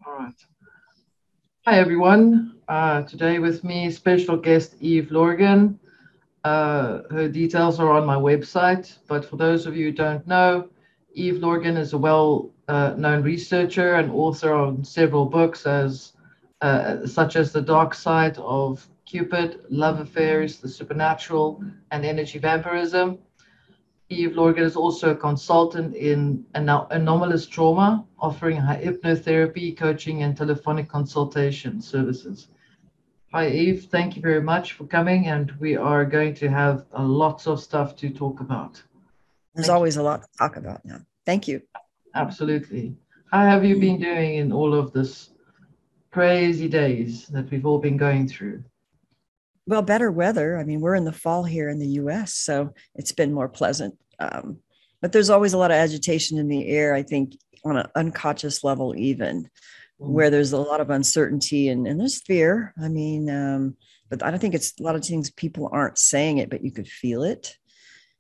All right. Hi, everyone. Today with me, special guest Eve Lorgen. Her details are on my website, but for those of you who don't know, Eve Lorgen is a well-known researcher and author on several books, such as The Dark Side of Cupid, Love Affairs, The Supernatural, and Energy Vampirism. Eve Lorgen is also a consultant in anomalous trauma, offering hypnotherapy, coaching, and telephonic consultation services. Hi, Eve. Thank you very much for coming, and we are going to have lots of stuff to talk about. There's always a lot to talk about now. Thank you. Absolutely. How have you been doing in all of this crazy days that we've all been going through? Well, better weather. I mean, we're in the fall here in the US, so it's been more pleasant. But there's always a lot of agitation in the air, I think, on an unconscious level, even where there's a lot of uncertainty and there's fear. I mean, but I don't think it's a lot of things people aren't saying it, but you could feel it.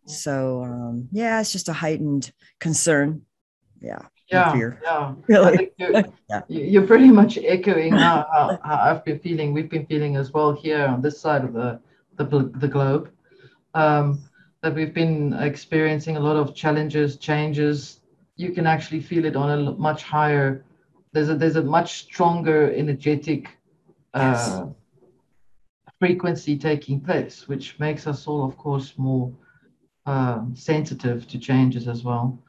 So, yeah, it's just a heightened concern. Yeah. Fear. Yeah. Really. I think you're pretty much echoing how I've been feeling. We've been feeling as well here on this side of the globe. That we've been experiencing a lot of challenges, changes. You can actually feel it on a much higher. There's a much stronger energetic frequency taking place, which makes us all, of course, more sensitive to changes as well.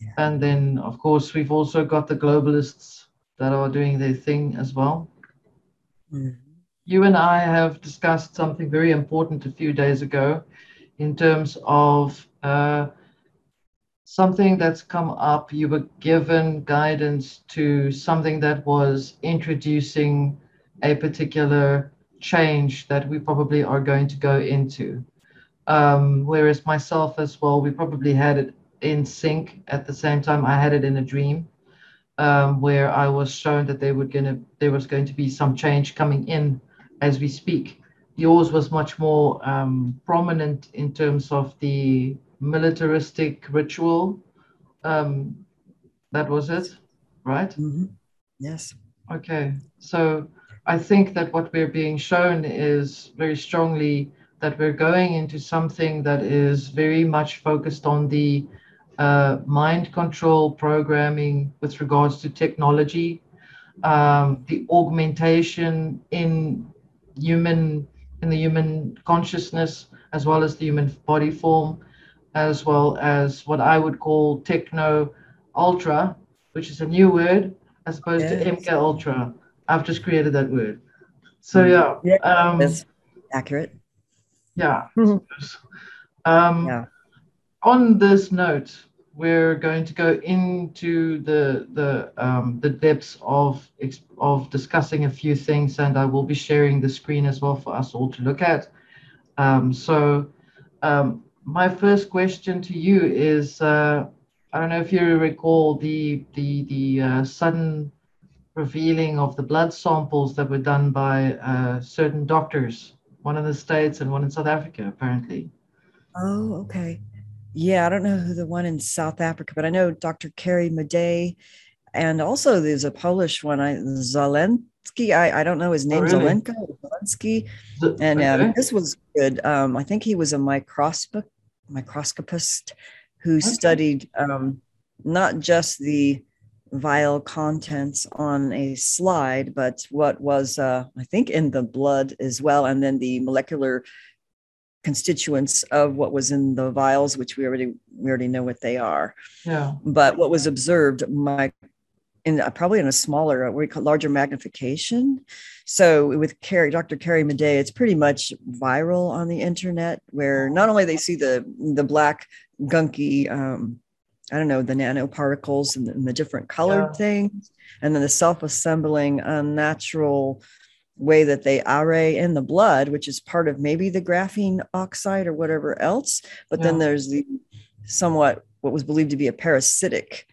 Yeah. And then, of course, we've also got the globalists that are doing their thing as well. Mm. You and I have discussed something very important a few days ago in terms of something that's come up. You were given guidance to something that was introducing a particular change that we probably are going to go into. Whereas myself as well, we probably had it in sync at the same time. I had it in a dream where I was shown that there was going to be some change coming in as we speak. Yours was much more prominent in terms of the militaristic ritual. That was it, right? Mm-hmm. Yes. Okay. So I think that what we're being shown is very strongly that we're going into something that is very much focused on the mind control programming with regards to technology, the augmentation in the human consciousness, as well as the human body form, as well as what I would call techno ultra, which is a new word as opposed to MK ultra. I've just created that word. So that's accurate. Yeah. On this note, we're going to go into the depths of discussing a few things, and I will be sharing the screen as well for us all to look at. My first question to you is, I don't know if you recall the sudden revealing of the blood samples that were done by certain doctors, one in the States and one in South Africa, apparently. Oh, okay. Yeah, I don't know who the one in South Africa, but I know Dr. Carrie Madej, and also there's a Polish one, Zelensky. I don't know his name, really? Zelensky. And this was good. I think he was a microscopist who studied not just the vial contents on a slide, but what was, I think, in the blood as well, and then the molecular constituents of what was in the vials, which we already know what they are. Yeah. But what was observed probably in a smaller, larger magnification. So with Dr. Carrie Madej, it's pretty much viral on the internet, where not only they see the black gunky, the nanoparticles and the different colored things, and then the self-assembling unnatural way that they array in the blood, which is part of maybe the graphene oxide or whatever else. But then there's the somewhat what was believed to be a parasitic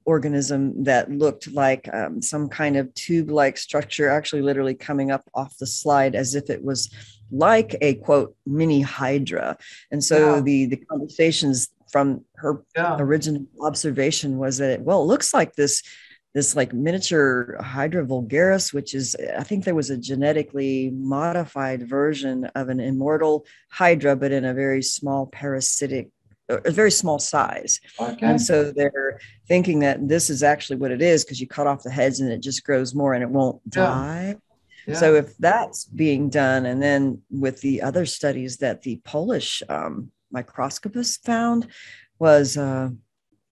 organism that looked like some kind of tube-like structure, actually literally coming up off the slide as if it was like a, quote, mini hydra. And so the conversations from her original observation was that it looks like this this like miniature Hydra vulgaris, which is, I think there was a genetically modified version of an immortal Hydra, but in a very small parasitic, a very small size. Okay. And so they're thinking that this is actually what it is, because you cut off the heads and it just grows more and it won't die. Yeah. So if that's being done, and then with the other studies that the Polish microscopist found was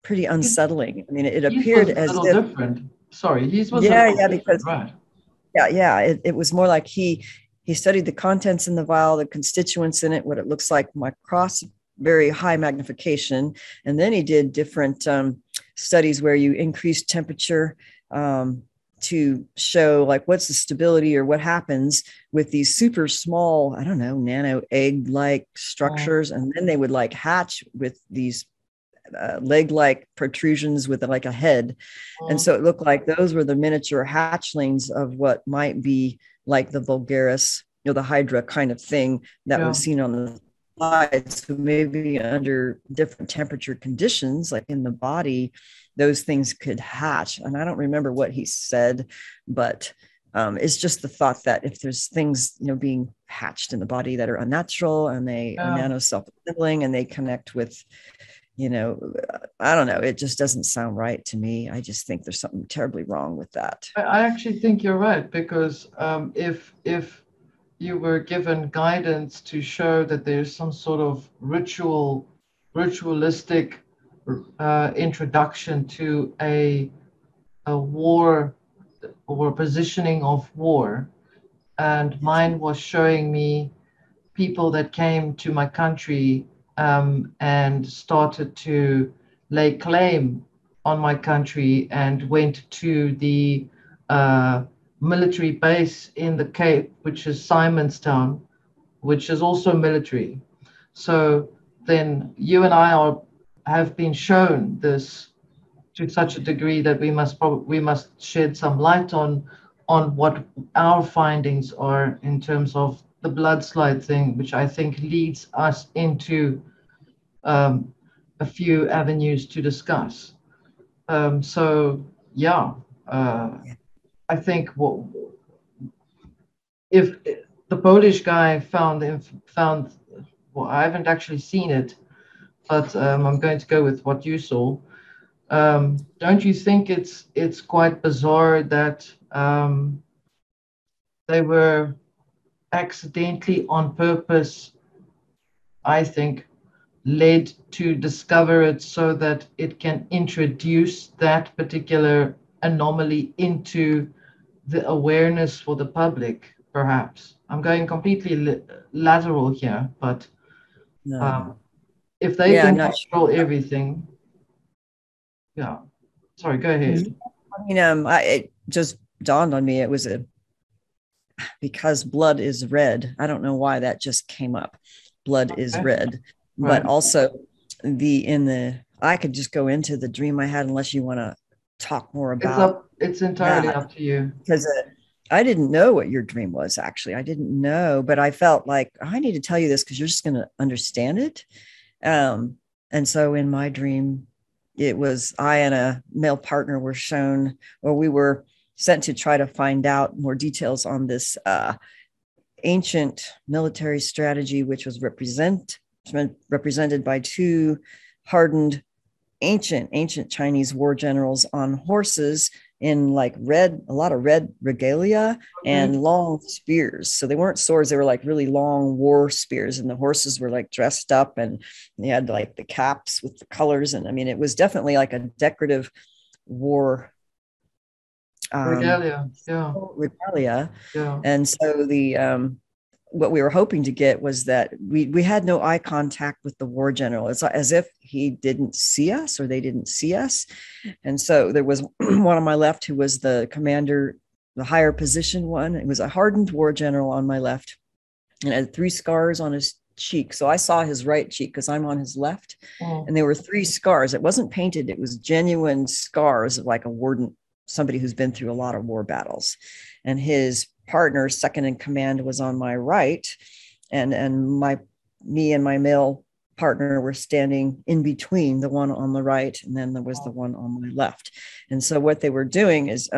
pretty unsettling. I mean, it appeared as a little if different. Sorry, his was because right. It was more like he studied the contents in the vial, the constituents in it, what it looks like across very high magnification, and then he did different studies where you increase temperature to show like what's the stability or what happens with these super small, I don't know, nano egg-like structures, and then they would like hatch with these leg-like protrusions with like a head. And so it looked like those were the miniature hatchlings of what might be like the vulgaris, the Hydra kind of thing that was seen on the side. So maybe under different temperature conditions, like in the body, those things could hatch. And I don't remember what he said, but it's just the thought that if there's things, being hatched in the body that are unnatural and they are nano self-assembling and they connect with, I don't know. It just doesn't sound right to me. I just think there's something terribly wrong with that. I actually think you're right, because if you were given guidance to show that there's some sort of ritualistic introduction to a war or positioning of war, and mine was showing me people that came to my country and started to lay claim on my country and went to the military base in the Cape, which is Simonstown, which is also military. So then you and I have been shown this to such a degree that we must shed some light on what our findings are in terms of the blood slide thing, which I think leads us into a few avenues to discuss. I think if the Polish guy found, well, I haven't actually seen it, but I'm going to go with what you saw. Don't you think it's quite bizarre that they were accidentally, on purpose, I think, led to discover it so that it can introduce that particular anomaly into the awareness for the public, perhaps? I'm going completely lateral here, but if they can control everything, sorry, go ahead. I mean, it just dawned on me, it was because blood is red. I don't know why that just came up. Blood is red. But also I could just go into the dream I had, unless you want to talk more about it's entirely up to you. Because I didn't know what your dream was, actually. I didn't know, but I felt like I need to tell you this because you're just going to understand it. And so in my dream, it was I and a male partner were shown, or we were sent to try to find out more details on this ancient military strategy, which was represented by two hardened ancient Chinese war generals on horses in like a lot of red regalia and long spears. So they weren't swords, they were like really long war spears, and the horses were like dressed up and they had like the caps with the colors. And I mean, it was definitely like a decorative war regalia. And so the what we were hoping to get was that we had no eye contact with the war general. It's as if he didn't see us or they didn't see us. And so there was one on my left who was the commander, the higher position one. It was a hardened war general on my left and had 3 scars on his cheek. So I saw his right cheek because I'm on his left. And there were 3 scars. It wasn't painted. It was genuine scars of like a warden, somebody who's been through a lot of war battles. And his partner, second in command, was on my right, and me and my male partner were standing in between, the one on the right, and then there was the one on my left. And so what they were doing is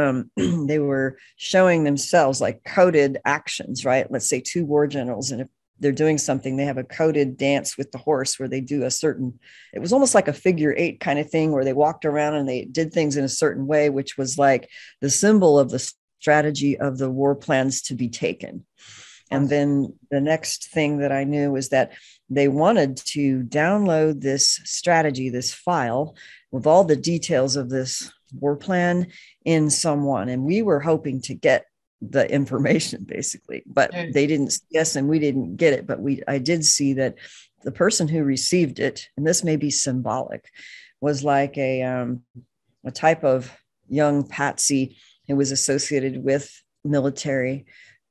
they were showing themselves like coded actions, right? Let's say two war generals, and if they're doing something, they have a coded dance with the horse where they do a certain, it was almost like a figure eight kind of thing where they walked around and they did things in a certain way, which was like the symbol of the strategy of the war plans to be taken. And then the next thing that I knew was that they wanted to download this strategy, this file with all the details of this war plan in someone. And we were hoping to get the information basically, but they didn't see us and we didn't get it. But I did see that the person who received it, and this may be symbolic, was like a type of young patsy who was associated with military,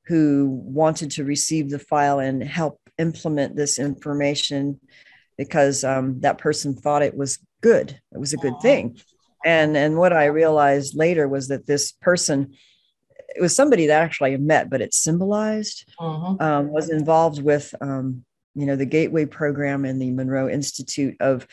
who wanted to receive the file and help implement this information because that person thought it was good. It was a good thing. And what I realized later was that this person, it was somebody that actually I met, but it symbolized, was involved with, the Gateway program and the Monroe Institute of,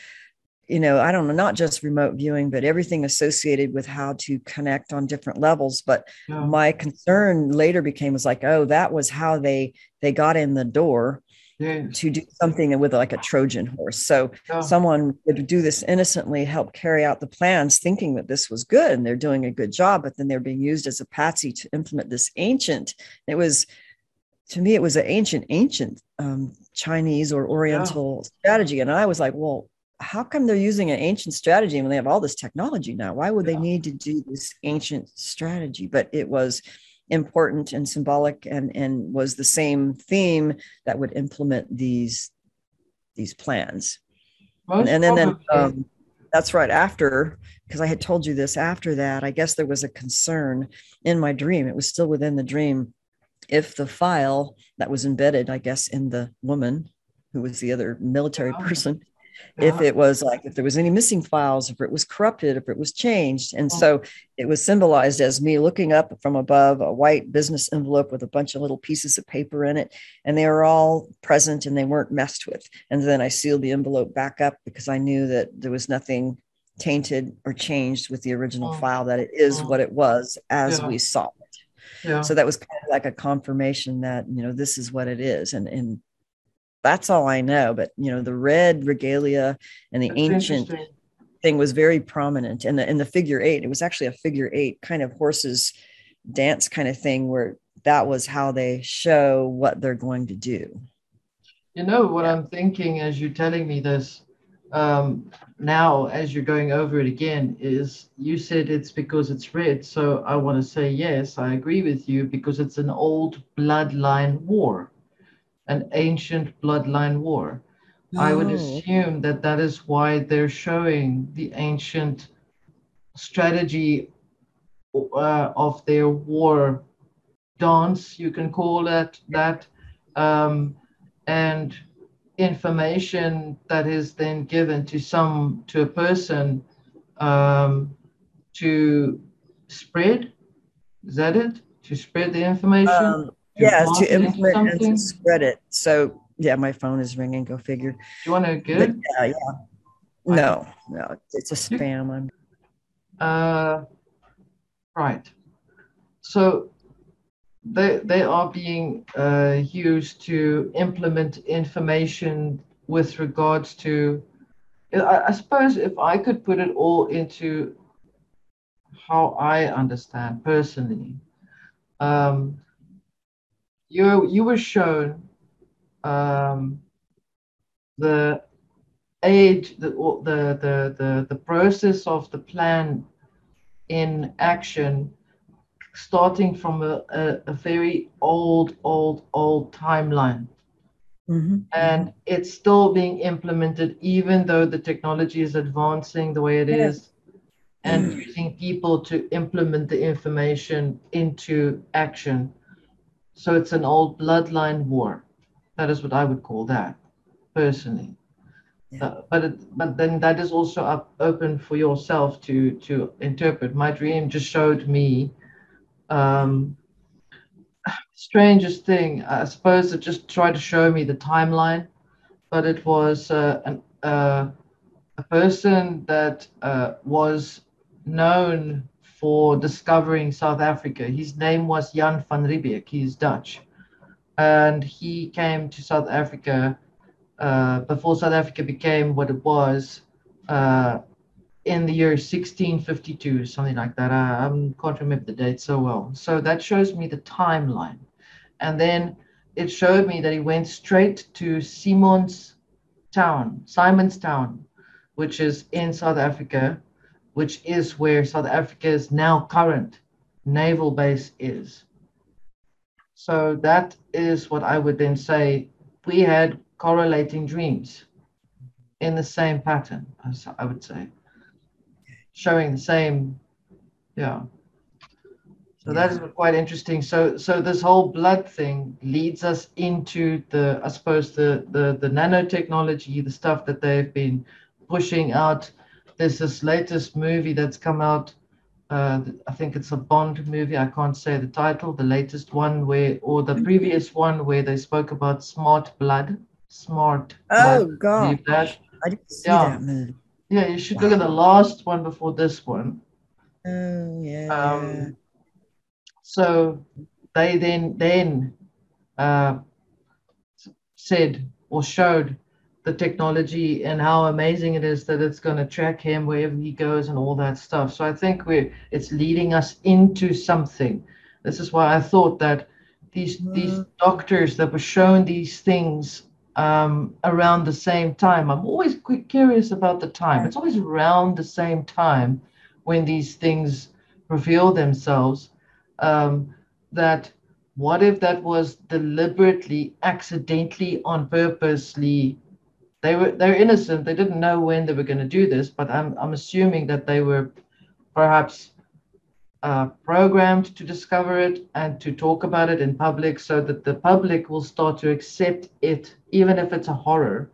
I don't know, not just remote viewing, but everything associated with how to connect on different levels. But my concern later became was like, oh, that was how they got in the door to do something with like a Trojan horse. So someone would do this innocently, help carry out the plans, thinking that this was good and they're doing a good job, but then they're being used as a patsy to implement this ancient. It was, to me, it was an ancient Chinese or oriental strategy. And I was like, well, how come they're using an ancient strategy when they have all this technology now? Why would they need to do this ancient strategy? But it was important and symbolic and was the same theme that would implement these plans. And then that's right after, because I had told you this, after that, I guess there was a concern in my dream. It was still within the dream. If the file that was embedded, I guess, in the woman who was the other military person, if it was like, if there was any missing files, if it was corrupted, if it was changed. And so it was symbolized as me looking up from above a white business envelope with a bunch of little pieces of paper in it. And they were all present and they weren't messed with. And then I sealed the envelope back up because I knew that there was nothing tainted or changed with the original file, that it is what it was as we saw it. So that was kind of like a confirmation that, this is what it is. And that's all I know. But, the red regalia and the ancient thing was very prominent. And in the figure eight, it was actually a figure eight kind of horses dance kind of thing where that was how they show what they're going to do. What I'm thinking as you're telling me this now, as you're going over it again, is you said it's because it's red. So I want to say, yes, I agree with you, because it's an old bloodline war. An ancient bloodline war. I would assume that is why they're showing the ancient strategy of their war dance, you can call it that, and information that is then given to a person to spread. Is that it? To spread the information? To implement and to spread it. So my phone is ringing. Go figure. Do you want to get it? Yeah. No, it's a spam. Right. So they are being used to implement information with regards to. I suppose if I could put it all into how I understand personally. You were shown the age, the process of the plan in action, starting from a very old timeline. And it's still being implemented, even though the technology is advancing the way it is, and using people to implement the information into action. So it's an old bloodline war. That is what I would call that, personally. But then that is also open for yourself to interpret. My dream just showed me strangest thing. I suppose it just tried to show me the timeline but it was a person that was known for discovering South Africa. His name was Jan van Riebeeck. He's Dutch, and he came to South Africa before South Africa became what it was uh, in the year 1652, something like that. I can't remember the date so well. So that shows me the timeline. And then it showed me that he went straight to Simonstown, which is in South Africa, which is where South Africa's now current naval base is. So that is what I would then say. We had correlating dreams in the same pattern, as I would say, showing the same, yeah. So that is Yeah. quite interesting. So this whole blood thing leads us into the, I suppose, the nanotechnology, the stuff that they've been pushing out. There's this latest movie that's come out. I think it's a Bond movie. I can't say the title. The latest one where, or the previous one where they spoke about smart blood. Smart blood. Oh I believe gosh, that. I didn't see Yeah. that movie. Yeah, you should look Wow. at the last one before this one. Oh yeah, yeah. Um, so they then uh, said or showed the technology and how amazing it is that it's going to track him wherever he goes and all that stuff. So I think it's leading us into something. This is why I thought that these Mhm. doctors that were shown these things around the same time. I'm always curious about the time. It's always around the same time when these things reveal themselves. Um, that what if that was deliberately, accidentally, on purposely? They're innocent. They didn't know when they were going to do this, but I'm assuming that they were perhaps programmed to discover it and to talk about it in public, so that the public will start to accept it, even if it's a horror.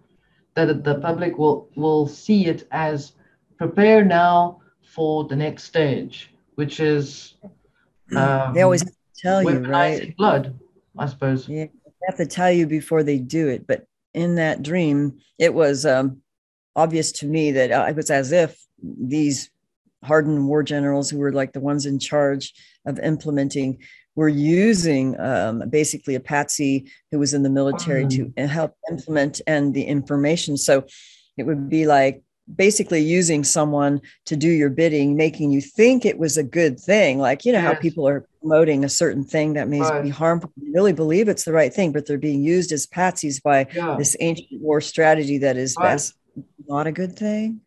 That the public will see it as prepare now for the next stage, which is They always um, have to tell you, right? weaponizing blood, I suppose. Yeah, they have to tell you before they do it. But in that dream, it was obvious to me that it was as if these hardened war generals, who were like the ones in charge of implementing, were using basically a patsy who was in the military to Mm, help implement and the information. So it would be like basically using someone to do your bidding, making you think it was a good thing. Like, you know, how yes, people are promoting a certain thing that may be right. harmful, you really believe it's the right thing, but they're being used as patsies by Yeah, this ancient war strategy that is right. best not a good thing.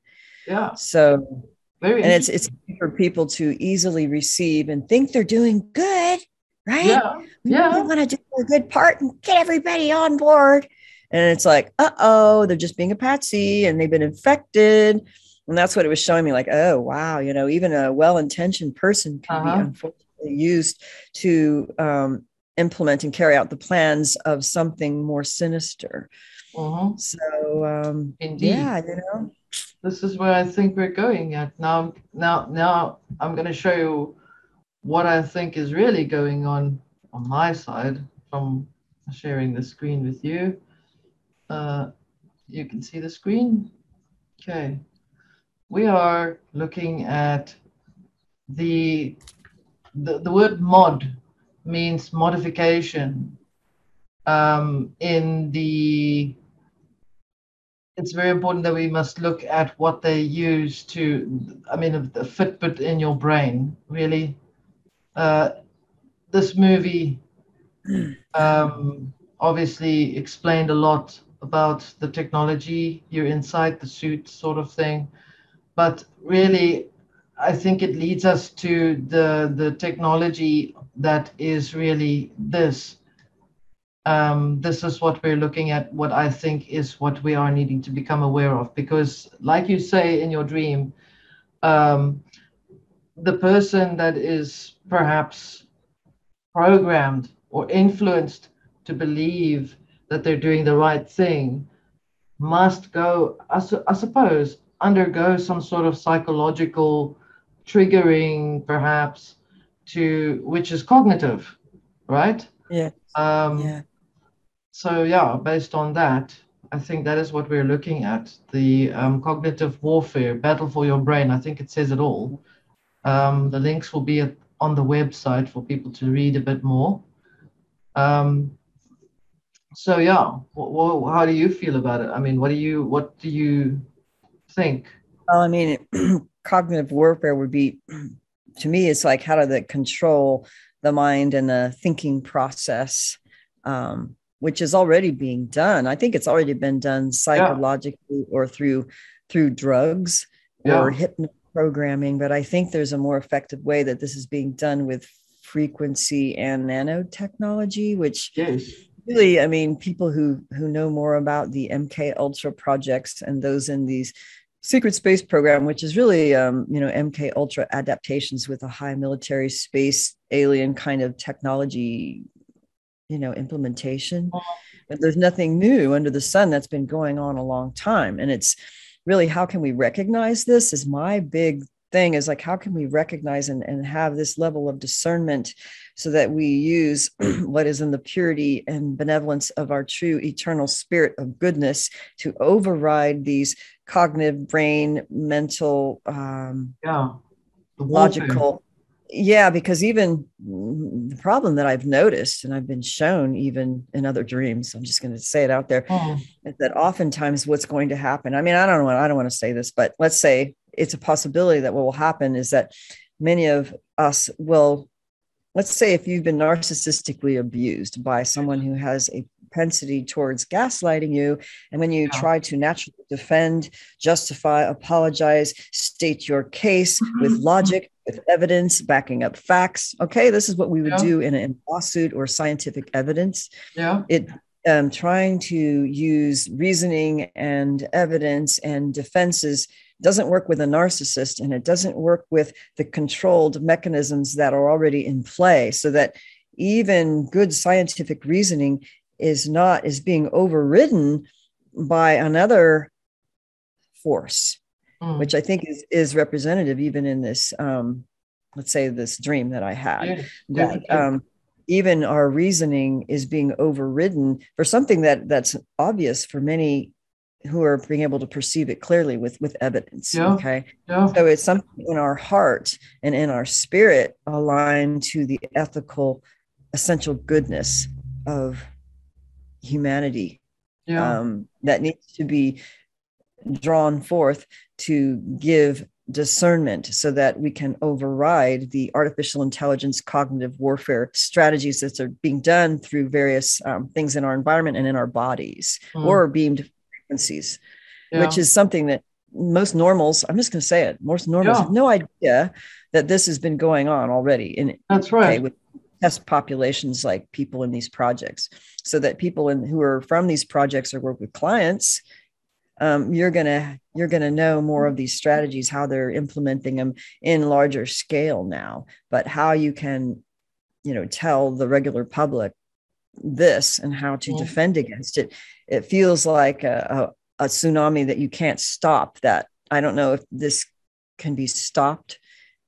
Yeah, So, very and it's interesting. for people to easily receive and think they're doing good, right? Yeah, We really yeah, want to do a good part and get everybody on board. And it's like, oh, they're just being a patsy and they've been infected. And that's what it was showing me, like, oh, wow, you know, even a well intentioned person can be uh-huh, unfortunately used to implement and carry out the plans of something more sinister. uh-huh. So, Indeed. yeah, you know. This is where I think we're going at. Now I'm going to show you what I think is really going on my side from sharing the screen with you. Uh, you can see the screen. Okay. We are looking at the the word mod means modification. In the It's very important that we must look at what they use to, I mean, the Fitbit in your brain, really. Uh, this movie obviously explained a lot about the technology. You're inside the suit, sort of thing. But really, I think it leads us to the technology that is really this. This is what we're looking at, what I think is what we are needing to become aware of. Because, like you say in your dream, um, the person that is perhaps programmed or influenced to believe that they're doing the right thing must go, I suppose, undergo some sort of psychological triggering, perhaps, to which is cognitive, right? Yeah. Um, Yeah. so yeah, based on that, I think that is what we're looking at. The cognitive warfare, battle for your brain. I think it says it all. The links will be on the website for people to read a bit more. Um, so yeah, how do you feel about it? I mean, what do you think? Well, I mean, cognitive warfare would be, to me, it's like how do they control the mind and the thinking process, which is already being done. I think it's already been done Yeah, psychologically or through drugs or yeah, hypnoprogramming. But I think there's a more effective way that this is being done with frequency and nanotechnology, which yes, really, I mean, people who know more about the MK Ultra projects and those in these secret space program, which is really MK Ultra adaptations with a high military space alien kind of technology, implementation. But there's nothing new under the sun. That's been going on a long time, and it's really how can we recognize this is my big thing, is like how can we recognize and have this level of discernment so that we use what is in the purity and benevolence of our true eternal spirit of goodness to override these cognitive brain mental yeah. The warfare. logical. Yeah, because even the problem that I've noticed and I've been shown even in other dreams, I'm just going to say it out there, Hmm. is that oftentimes what's going to happen, I mean, I don't want to say this, but let's say it's a possibility that what will happen is that many of us will, let's say if you've been narcissistically abused by someone who has a propensity towards gaslighting you, and when you Yeah. try to naturally defend, justify, apologize, state your case with logic, with evidence, backing up facts. Okay, this is what we would Yeah, do in a lawsuit or scientific evidence. yeah, It trying to use reasoning and evidence and defenses doesn't work with a narcissist, and it doesn't work with the controlled mechanisms that are already in play, so that even good scientific reasoning is being overridden by another force, mm, which I think is representative even in this let's say this dream that I had, yes, that definitely. even our reasoning is being overridden for something that's obvious for many who are being able to perceive it clearly with evidence. Yeah, Okay. yeah, So it's something in our heart and in our spirit aligned to the ethical, essential goodness of humanity, yeah. that needs to be drawn forth to give discernment so that we can override the artificial intelligence cognitive warfare strategies that are being done through various things in our environment and in our bodies Mm, or beamed frequencies, which yeah, is something that most normals, I'm just going to say it, most normals have yeah. no idea that this has been going on already in, That's okay, right. with test populations like people in these projects, so that people who are from these projects or work with clients, you're gonna know more of these strategies, how they're implementing them in larger scale now, but how you can, tell the regular public this and how to Mm, defend against it. It feels like a tsunami that you can't stop. That I don't know if this can be stopped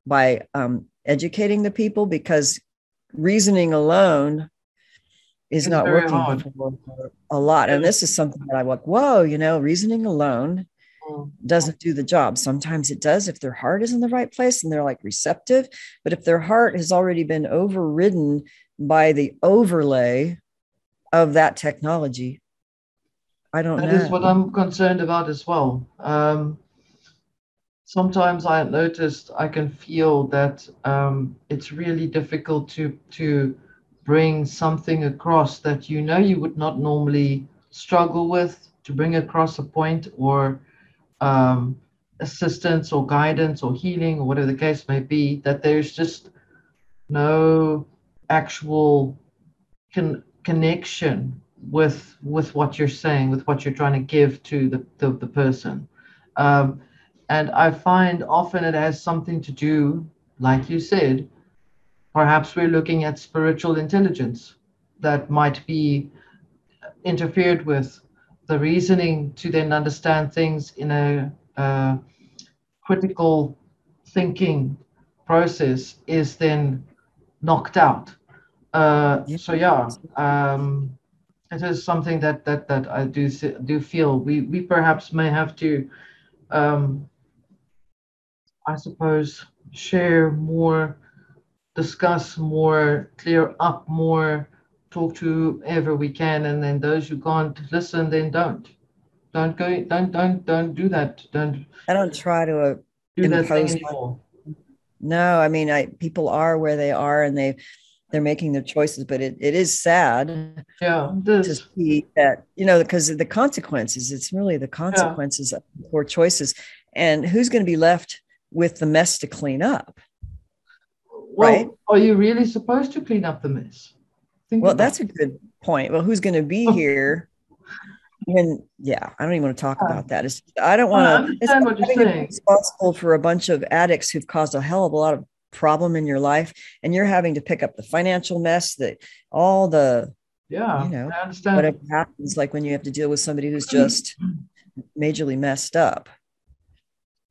by educating the people, because reasoning alone is it's not very working hard. for a lot. And Yeah. this is something that I like, whoa, reasoning alone Mm, doesn't do the job. Sometimes it does if their heart is in the right place and they're like receptive. But if their heart has already been overridden by the overlay of that technology, I don't that is know. what I'm concerned about as well. Sometimes I noticed I can feel that it's really difficult to bring something across that you would not normally struggle with, to bring across a point or um, assistance or guidance or healing or whatever the case may be, that there's just no actual connection with what you're saying, with what you're trying to give to the person. Um, and I find often it has something to do, like you said, perhaps we're looking at spiritual intelligence that might be interfered with. The reasoning to then understand things in a critical thinking process is then knocked out. Yeah. So yeah, it is something that I do feel we perhaps may have to, um, I suppose, share more, discuss more, clear up more, talk to whoever we can, and then those who can't listen, then don't do that. Don't I don't try to do that thing impose anymore. no, I mean, people are where they are and they're making their choices, but it is sad Yeah, to this. see that, because of the consequences. It's really the Yeah. consequences of poor choices. And who's going to be left with the mess to clean up, right? Well, are you really supposed to clean up the mess? Think Well, about that's a good point. Well, who's going to be it. here when, yeah, I don't even want to talk Yeah, about that. I don't I want to, it's understand like what you're having to be saying. responsible for a bunch of addicts who've caused a hell of a lot of problem in your life. And you're having to pick up the financial mess that all the, Yeah, you know, I understand. whatever happens, like when you have to deal with somebody who's just majorly messed up.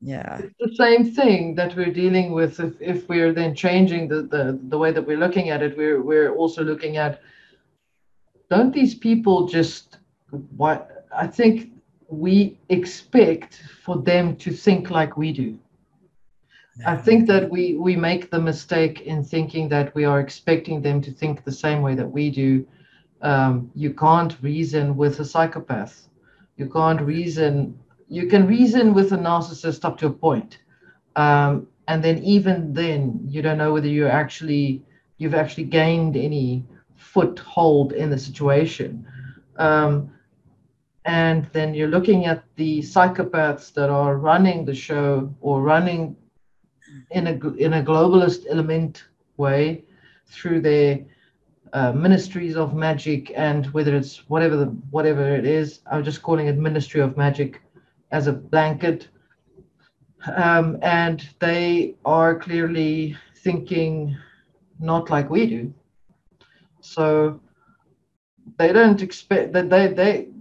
Yeah. It's the same thing that we're dealing with. If we're then changing the way that we're looking at it, we're also looking at, don't these people just, what I think we expect for them to think like we do. I think that we make the mistake in thinking that we are expecting them to think the same way that we do. You can't reason with a psychopath. You can't reason. You can reason with a narcissist up to a point, and then even then, you don't know whether you've actually gained any foothold in the situation. Um, and then you're looking at the psychopaths that are running the show or running in a globalist element way through their ministries of magic, and whether it's whatever it is, I'm just calling it Ministry of Magic as a blanket. And they are clearly thinking not like we do. So they don't expect that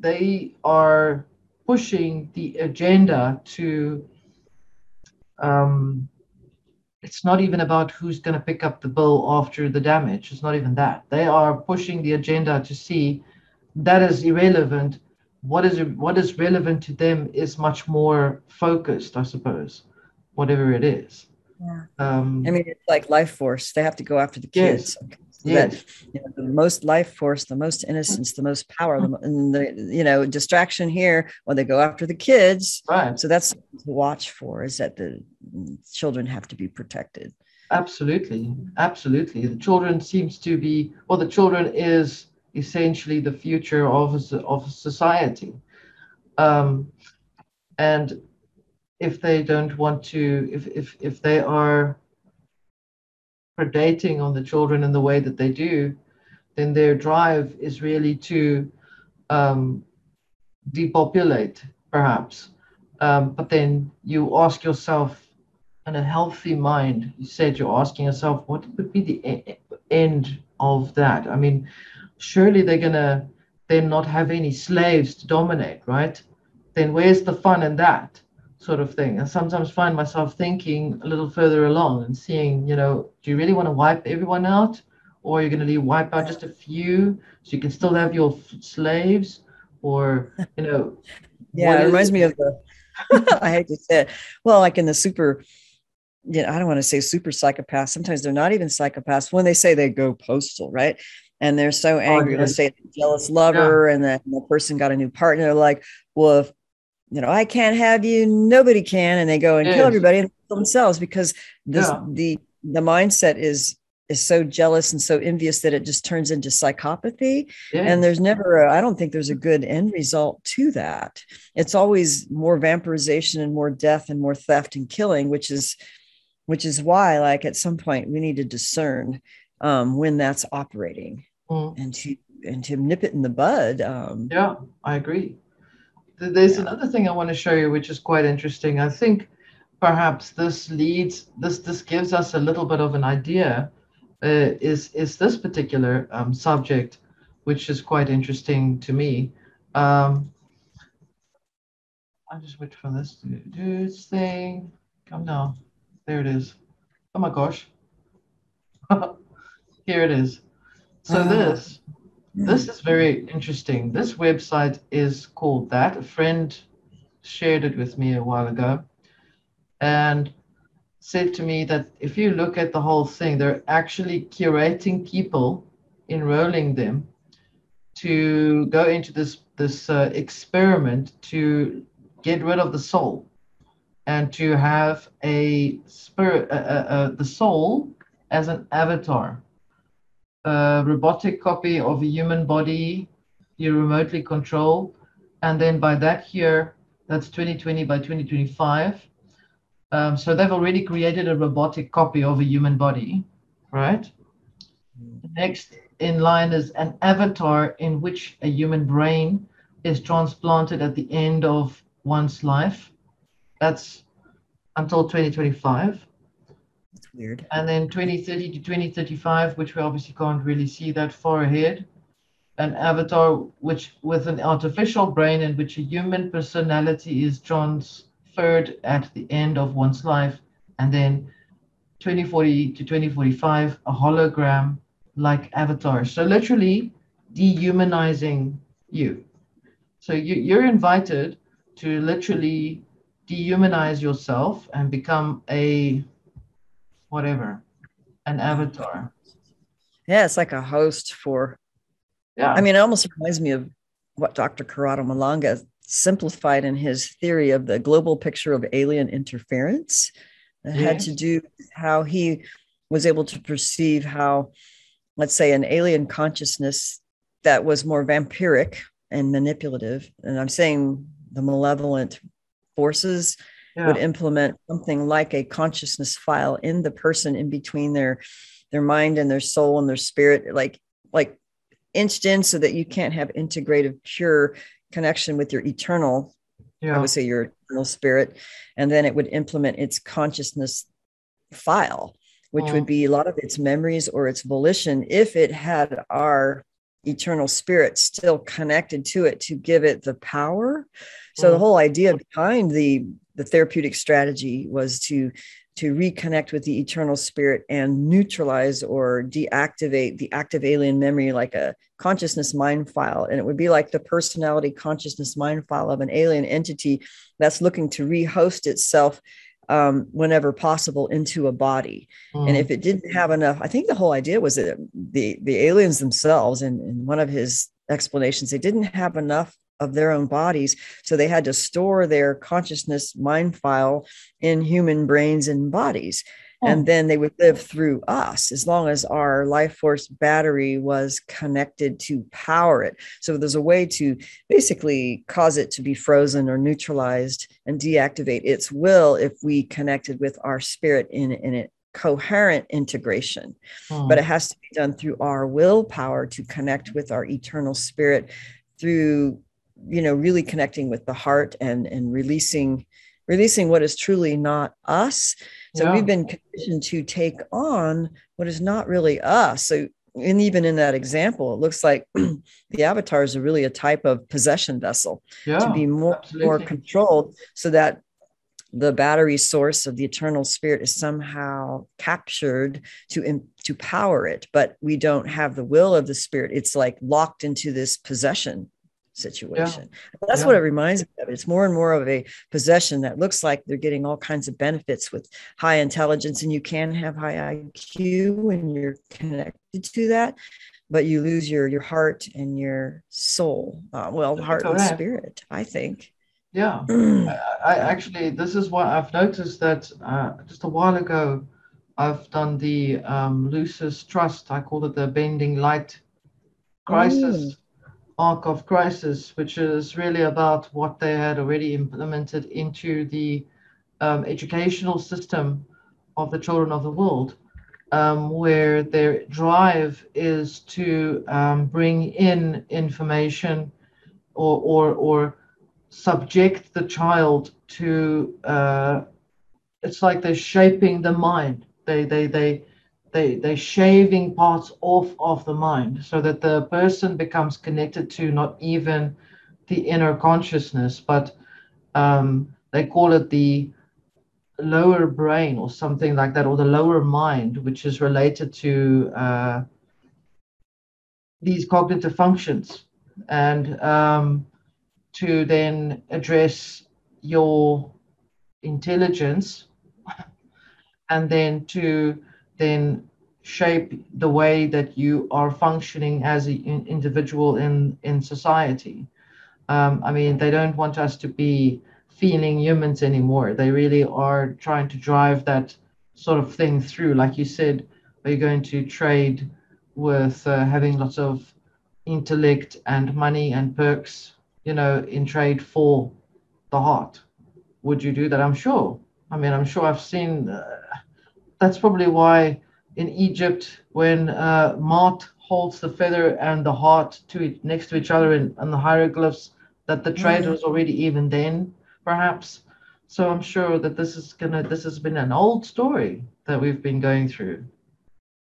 they are pushing the agenda to, um, it's not even about who's going to pick up the bill after the damage. It's not even that. They are pushing the agenda to see that is irrelevant. What is relevant to them is much more focused, I suppose, whatever it is. Yeah. I Um, mean, it's like life force. They have to go after the yes, kids. Okay. So that, yes, the most life force, the most innocence, the most power, and the distraction here, when they go after the kids. right. So that's to watch for, is that the children have to be protected. Absolutely, absolutely. The children seems to be, well, the children is essentially the future of society. Um, and if they don't want to, if they are predating on the children in the way that they do, then their drive is really to, um, depopulate, perhaps. But then you ask yourself, in a healthy mind, you said you're asking yourself, what would be the end of that? I mean, surely they're gonna then not have any slaves to dominate, right? Then where's the fun in that sort of thing? I sometimes find myself thinking a little further along and seeing, do you really want to wipe everyone out? Or are you going to wipe out just a few so you can still have your slaves? Or, what Yeah, it is reminds it? me of the, I hate to say it, well, like in the super, I don't want to say super psychopaths. Sometimes they're not even psychopaths when they say they go postal, right? And they're so Oh, angry. Let's yes. say jealous Yeah. lover, and then the person got a new partner. They're like, well, if I can't have you, nobody can, and they go and kill Yes. everybody and kill themselves because this Yeah. the mindset is so jealous and so envious that it just turns into psychopathy. And Yes. there's never I don't think there's a good end result to that. It's always more vampirization and more death and more theft and killing, which is why, like, at some point we need to discern when that's operating, Mm. and to nip it in the bud. Yeah, I agree. There's Yeah. another thing I want to show you, which is quite interesting. I think perhaps this gives us a little bit of an idea. Is this particular subject, which is quite interesting to me. Um, I just wait for this to do its thing. Come now, there it is. Oh my gosh, here it is. So Oh, this this is very interesting. This website is called that. A friend shared it with me a while ago and said to me that if you look at the whole thing, they're actually curating people, enrolling them to go into this experiment to get rid of the soul and to have a spirit, the soul as an avatar, a robotic copy of a human body you remotely control. And then by that year, that's 2020, by 2025. So they've already created a robotic copy of a human body, right? The next in line is an avatar in which a human brain is transplanted at the end of one's life. That's until 2025. It's weird. And then 2030 to 2035, which we obviously can't really see that far ahead, an avatar which with an artificial brain in which a human personality is transferred at the end of one's life. And then 2040 to 2045, a hologram like avatar. So literally dehumanizing you. So you're invited to literally dehumanize yourself and become a whatever, an avatar. Yeah, it's like a host for, I Yeah. mean, it almost reminds me of what Dr. Corrado Malanga simplified in his theory of the global picture of alien interference. It had to Yes. do with how he was able to perceive how, let's say, an alien consciousness that was more vampiric and manipulative, and I'm saying the malevolent forces would Yeah. implement something like a consciousness file in the person in between their mind and their soul and their spirit, like inched in so that you can't have integrative pure connection with your eternal, I Yeah. would say your eternal spirit. And then it would implement its consciousness file, which would Mm. be a lot of its memories or its volition, if it had our eternal spirit still connected to it to give it the power. So the Mm. whole idea behind the therapeutic strategy was to reconnect with the eternal spirit and neutralize or deactivate the active alien memory, like a consciousness mind file. And it would be like the personality consciousness mind file of an alien entity that's looking to rehost itself whenever possible into a body. And Mm. if it didn't have enough, I think the whole idea was that the aliens themselves, in one of his explanations, they didn't have enough of their own bodies, so they had to store their consciousness mind file in human brains and bodies, and Mm. then they would live through us as long as our life force battery was connected to power it. So there's a way to basically cause it to be frozen or neutralized and deactivate its will if we connected with our spirit in a coherent integration. But it Mm. has to be done through our willpower to connect with our eternal spirit, through really connecting with the heart and releasing what is truly not us. So we've Yeah. been conditioned to take on what is not really us. So, and even in that example, it looks like the avatars are really a type of possession vessel to Yeah. be more Absolutely. controlled, so that the battery source of the eternal spirit is somehow captured to power it, but we don't have the will of the spirit. It's like locked into this possession Yeah. situation. That's what Yeah. it reminds me of. It's more and more of a possession that looks like they're getting all kinds of benefits with high intelligence, and you can have high IQ when you're connected to that, but you lose your heart and your soul. Heart and Correct. spirit, I think. Yeah. I actually, this is what I've noticed that just a while ago, I've done the Lucis Trust. I call it the Bending Light Mm. Crisis, Arc of Crisis, which is really about what they had already implemented into the educational system of the children of the world, where their drive is to bring in information or subject the child to it's like they're shaping the mind. They shaving parts off of the mind so that the person becomes connected to not even the inner consciousness, but they call it the lower brain or something like that, or the lower mind, which is related to these cognitive functions, and to then address your intelligence, and then to then shape the way that you are functioning as an individual in society. I mean, they don't want us to be feeling humans anymore. They really are trying to drive that sort of thing through. Like you said, are you going to trade with having lots of intellect and money and perks, in trade for the heart? Would you do that? I'm sure. I mean, I'm sure I've seen. That's probably why in Egypt, when Mart holds the feather and the heart next to each other in the hieroglyphs, that the trade Mm. was already even then, perhaps. So I'm sure that this has been an old story that we've been going through.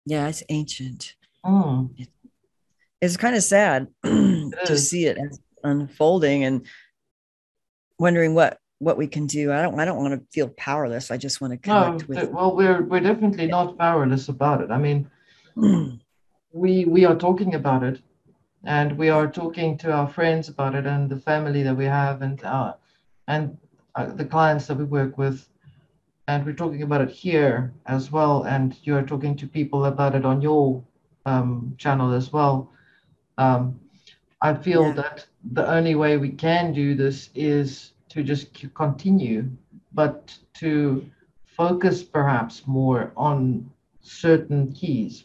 Yeah, it's ancient. Mm, It's kind of sad it to is. see it unfolding and wondering what we can do. I don't want to feel powerless. I just want to No, connect with. well, we're definitely not powerless about it. I mean, we are talking about it, and we are talking to our friends about it, and the family that we have, and the clients that we work with, and we're talking about it here as well, and you're talking to people about it on your channel as well. um, I feel Yeah. that the only way we can do this is to just continue, but to focus perhaps more on certain keys,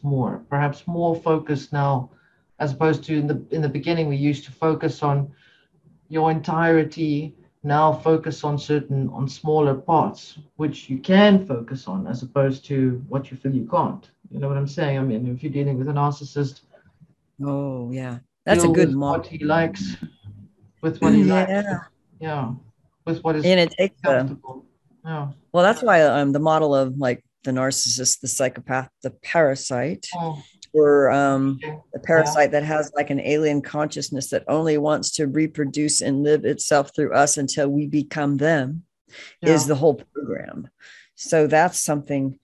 perhaps more focus now, as opposed to in the beginning we used to focus on your entirety. Now focus on smaller parts, which you can focus on, as opposed to what you feel you can't. You know what I'm saying? I mean, if you're dealing with a narcissist, Oh, yeah. That's a deal good with model. what he likes, with what he likes. Yeah. Yeah, with what is And it takes comfortable. Yeah. well, that's why the model of like the narcissist, the psychopath, the parasite, Oh, or interesting. the Yeah. parasite that has like an alien consciousness that only wants to reproduce and live itself through us until we become them, is Yeah. the whole program. So that's something,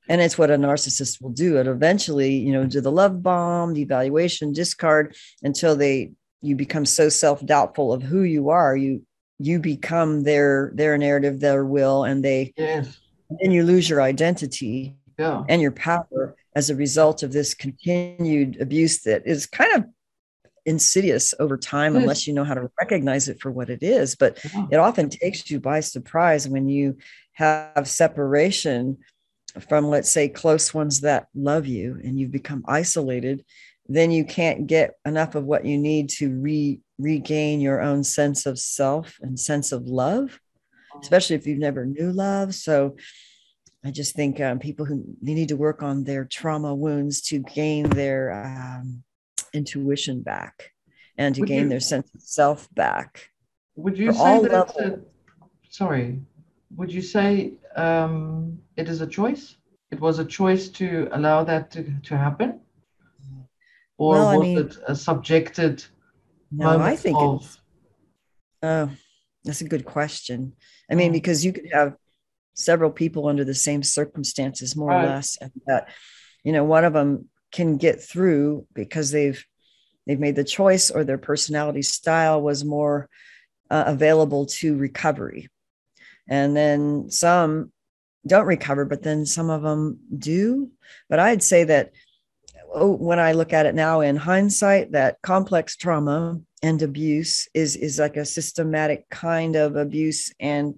and it's what a narcissist will do. It eventually, do the love bomb, the evaluation, discard, until you become so self-doubtful of who you are. You become their narrative, their will, Yes. and you lose your identity Yeah. and your power as a result of this continued abuse that is kind of insidious over time Yes. unless you know how to recognize it for what it is. But Yeah. it often takes you by surprise when you have separation from, let's say, close ones that love you, and you've become isolated. Then you can't get enough of what you need to regain your own sense of self and sense of love, especially if you've never knew love. So I just think people who they need to work on their trauma wounds to gain their intuition back and to Would gain you their sense of self back would you for say all that it's levels. a sorry? Would you say it is a choice? It was a choice to allow that to happen, or Well, I was mean, it a subjected no, I moment think of? it's, that's a good question. I mean, Mm, because you could have several people under the same circumstances, more or right. less, and that, one of them can get through because they've made the choice, or their personality style was more available to recovery. And then some don't recover, but then some of them do. But I'd say that, when I look at it now in hindsight, that complex trauma and abuse is like a systematic kind of abuse and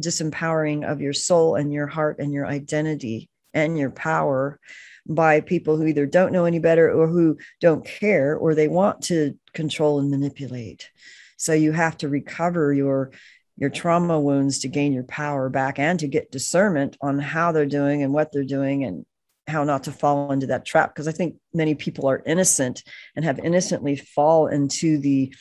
disempowering of your soul and your heart and your identity and your power by people who either don't know any better or who don't care, or they want to control and manipulate. So you have to recover your trauma wounds to gain your power back and to get discernment on how they're doing and what they're doing and how not to fall into that trap. Because I think many people are innocent and have innocently fall into the,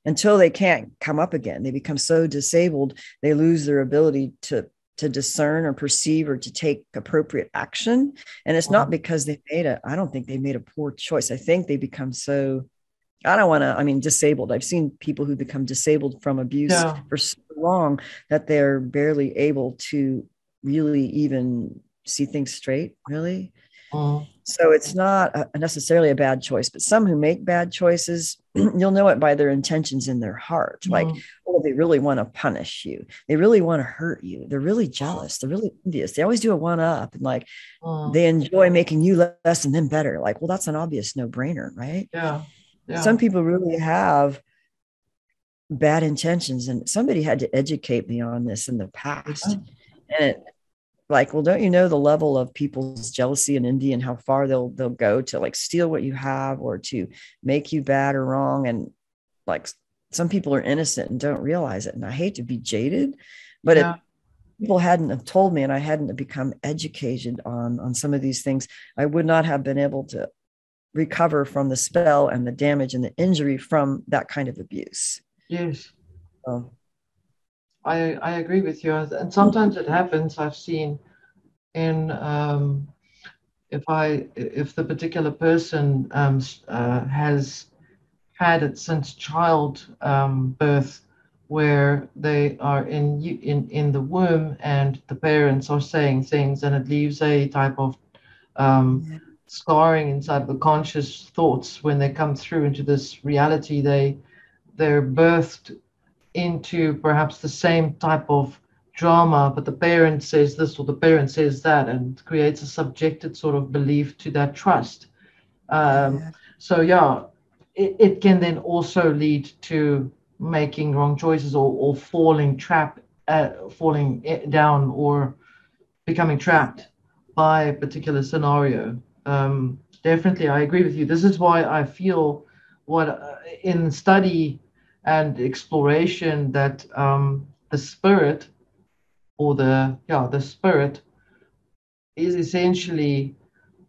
until they can't come up again. They become so disabled, they lose their ability to discern or perceive or to take appropriate action. And it's not Mm, because I don't think they made a poor choice. I think they become so, I don't want to, I mean, disabled. I've seen people who become disabled from abuse yeah. for so long that they're barely able to really even see things straight, really. Mm, So it's not necessarily a bad choice, but some who make bad choices, you'll know it by their intentions in their heart. Like, oh, they really want to punish you. They really want to hurt you. They're really jealous. They're really envious. They always do a one up, and like they enjoy making you less and them better. Like, well, that's an obvious no brainer, right? Yeah. Yeah. Some people really have bad intentions, and somebody had to educate me on this in the past. And it, like, well, don't you know the level of people's jealousy and envy and how far they'll go to like steal what you have or to make you bad or wrong? And like some people are innocent and don't realize it. And I hate to be jaded, but if people hadn't have told me and I hadn't become educated on some of these things, I would not have been able to recover from the spell and the damage and the injury from that kind of abuse. Yes. I agree with you. And sometimes it happens, I've seen in if the particular person has had it since child birth, where they are in the womb and the parents are saying things, and it leaves a type of scarring inside the conscious thoughts. When they come through into this reality, they're birthed into perhaps the same type of drama, but the parent says this or the parent says that, and creates a subjected sort of belief to that trust. So yeah, it can then also lead to making wrong choices or falling down or becoming trapped by a particular scenario. Definitely, I agree with you. This is why I feel in study and exploration that the spirit or the spirit is essentially,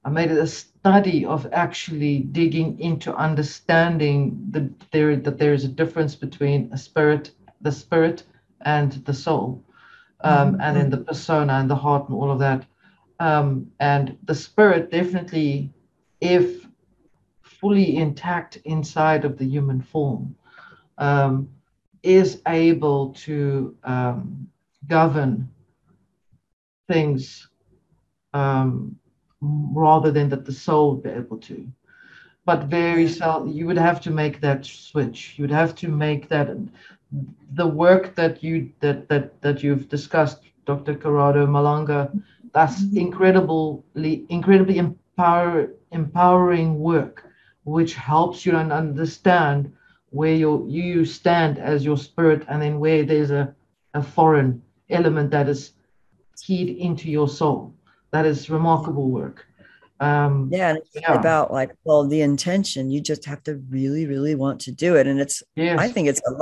I made it a study of actually digging into understanding that there is a difference between the spirit and the soul, and then the persona and the heart and all of that. And the spirit definitely, if fully intact inside of the human form, is able to govern things rather than that the soul would be able to. But very seldom, you would have to make that switch. You would have to make that the work that you've discussed, Dr. Corrado Malanga. That's incredibly empowering work, which helps you understand where you stand as your spirit, and then where there's a foreign element that is keyed into your soul. That is remarkable work. And it's about like, well, the intention, you just have to really, really want to do it. And it's, I think it's a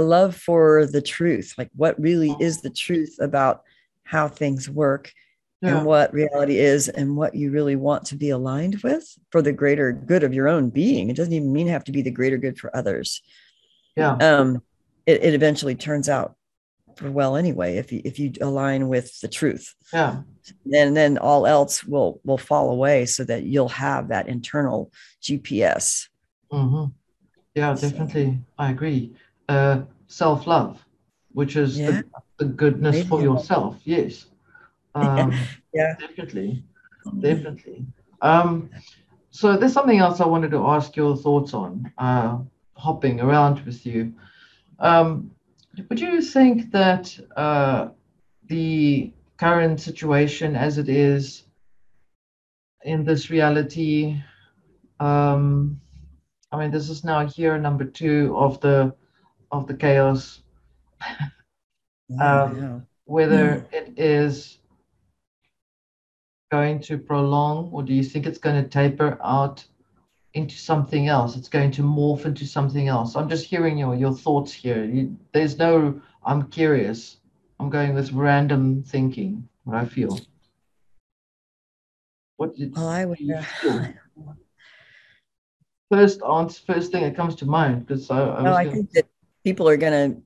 love for the truth, like what really is the truth about how things work and what reality is and what you really want to be aligned with for the greater good of your own being. It doesn't even mean have to be the greater good for others. It eventually turns out for well anyway, if you align with the truth. And then all else will fall away, so that you'll have that internal GPS. Definitely, I agree. Self-love, which is the goodness for yourself. Yes. Definitely. So there's something else I wanted to ask your thoughts on, hopping around with you. Would you think that the current situation as it is in this reality, I mean, this is now year number 2 of the chaos, whether it is going to prolong, or do you think it's going to taper out into something else? It's going to morph into something else. I'm just hearing your thoughts here. There's no, I'm curious. I'm going with random thinking, what I feel. What do you feel? First thing that comes to mind, because I think that people are going to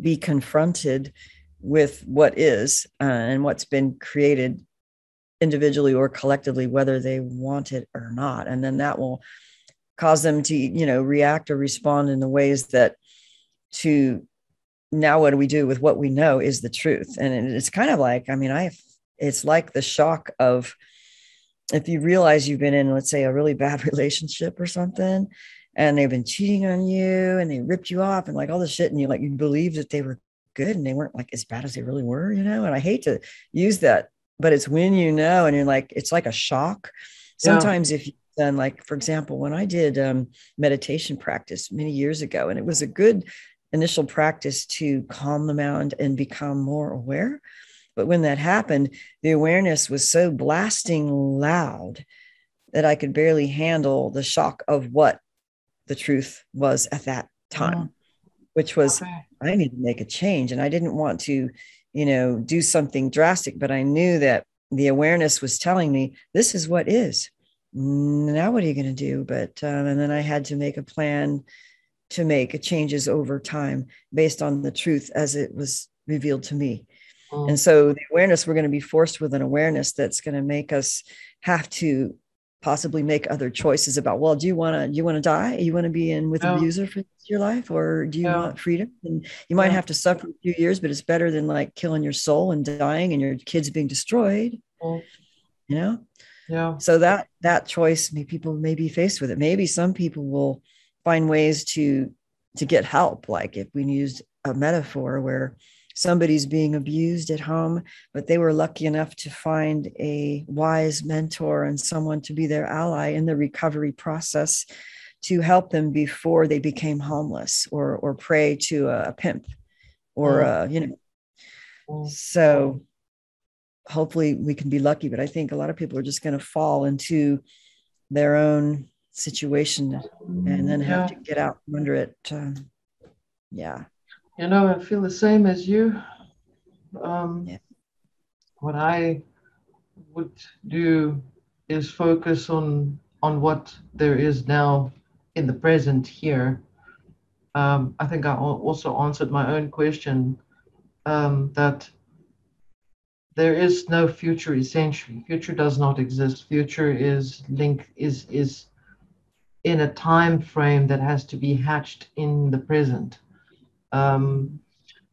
be confronted with what is and what's been created individually or collectively, whether they want it or not. And then that will cause them to, react or respond in the ways that now what do we do with what we know is the truth? And it's kind of like, it's like the shock of if you realize you've been in, let's say, a really bad relationship or something, and they've been cheating on you and they ripped you off and like all this shit, and you believe that they were good and they weren't like as bad as they really were, and I hate to use that, but it's when and you're like, it's like a shock. Sometimes if you've done, like, for example, when I did meditation practice many years ago, and it was a good initial practice to calm the mind and become more aware. But when that happened, the awareness was so blasting loud that I could barely handle the shock of what the truth was at that time, which was, I need to make a change. And I didn't want to, do something drastic, but I knew that the awareness was telling me, this is what is. Now, what are you going to do? But, and then I had to make a plan to make changes over time based on the truth as it was revealed to me. And so the awareness, we're going to be forced with an awareness that's going to make us have to possibly make other choices about, well, do you want to die? You want to be in with abuser for your life, or do you want freedom? And you might have to suffer a few years, but it's better than like killing your soul and dying and your kids being destroyed. So that choice, people may be faced with it. Maybe some people will find ways to get help. Like if we used a metaphor where somebody's being abused at home, but they were lucky enough to find a wise mentor and someone to be their ally in the recovery process to help them before they became homeless or prey to a pimp or, so hopefully we can be lucky, but I think a lot of people are just going to fall into their own situation and then have to get out from under it. I feel the same as you. What I would do is focus on what there is now in the present here. I think I also answered my own question, that there is no future. Essentially, future does not exist. Future is in a time frame that has to be hatched in the present.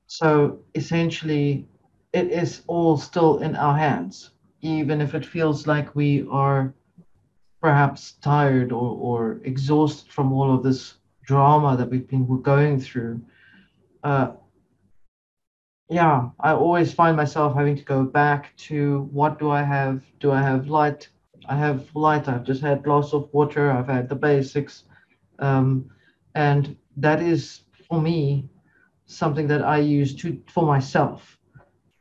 So essentially, it is all still in our hands, even if it feels like we are perhaps tired or exhausted from all of this drama that we're going through. I always find myself having to go back to, what do I have? Do I have light? I have light. I've just had a glass of water. I've had the basics. And that is, for me, something that I use for myself,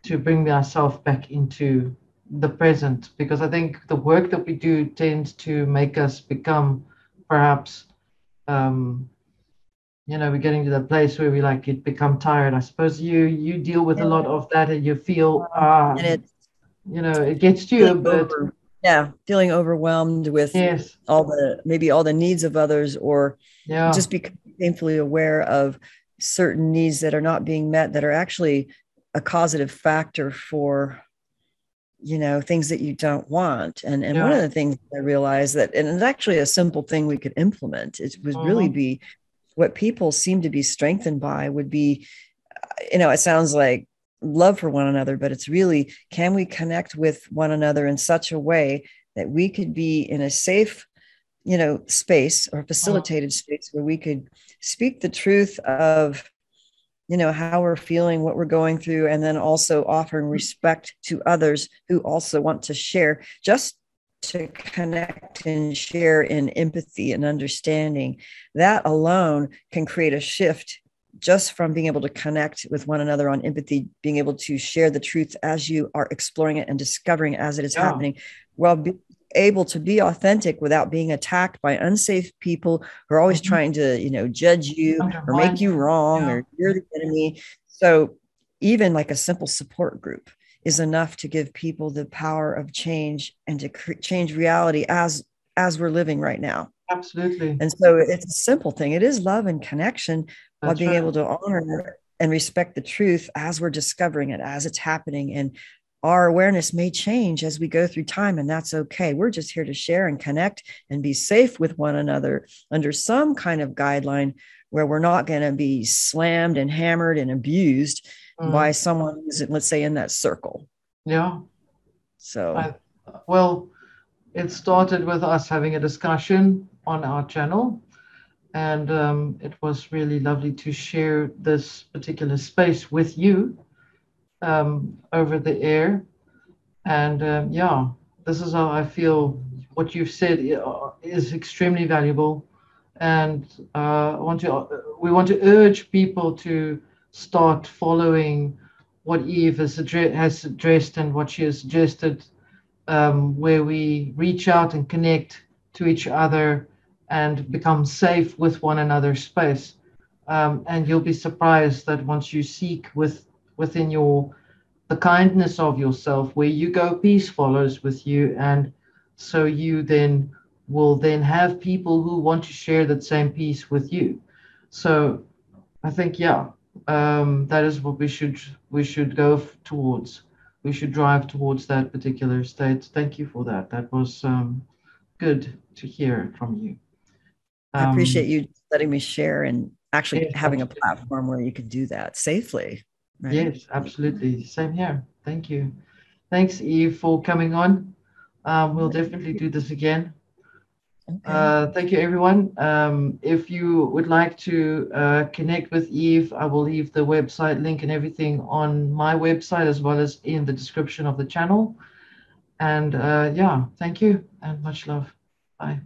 to bring myself back into the present, because I think the work that we do tends to make us become perhaps, we're getting to that place where we become tired. I suppose you deal with a lot of that, and you feel and it gets to you, but feeling overwhelmed with all the needs of others, or just become painfully aware of certain needs that are not being met, that are actually a causative factor for things that you don't want. And one of the things I realized that, and it's actually a simple thing we could implement, it would really be what people seem to be strengthened by, would be, it sounds like love for one another, but it's really, can we connect with one another in such a way that we could be in a safe, space or facilitated space where we could speak the truth of, how we're feeling, what we're going through, and then also offering respect to others who also want to share, just to connect and share in empathy and understanding. That alone can create a shift, just from being able to connect with one another on empathy, being able to share the truth as you are exploring it and discovering it as it is happening, while being able to be authentic without being attacked by unsafe people who are always trying to, judge you or make you wrong, or you're the enemy. So even like a simple support group is enough to give people the power of change and to change reality as we're living right now. Absolutely. And so it's a simple thing. It is love and connection, while being able to honor and respect the truth as we're discovering it, as it's happening. And our awareness may change as we go through time, and that's okay. We're just here to share and connect and be safe with one another under some kind of guideline where we're not going to be slammed and hammered and abused by someone who's, let's say, in that circle. Yeah. So, it started with us having a discussion on our channel, and it was really lovely to share this particular space with you over the air. And yeah, this is how I feel. What you've said is extremely valuable, and we want to urge people to start following what Eve has addressed and what she has suggested, where we reach out and connect to each other and become safe with one another's space. And you'll be surprised that once you seek within the kindness of yourself, where you go, peace follows with you, and so you then will then have people who want to share that same peace with you. So I think, yeah, that is what we should go towards. We should drive towards that particular state. Thank you for that. That was good to hear from you. I appreciate you letting me share and actually Yes, having a absolutely. platform where you could do that safely. Right. Yes, absolutely. Same here. Thank you. Thanks, Eve, for coming on. We'll definitely do this again. Okay. Thank you, everyone. If you would like to connect with Eve, I will leave the website link and everything on my website as well as in the description of the channel. And yeah, thank you and much love. Bye.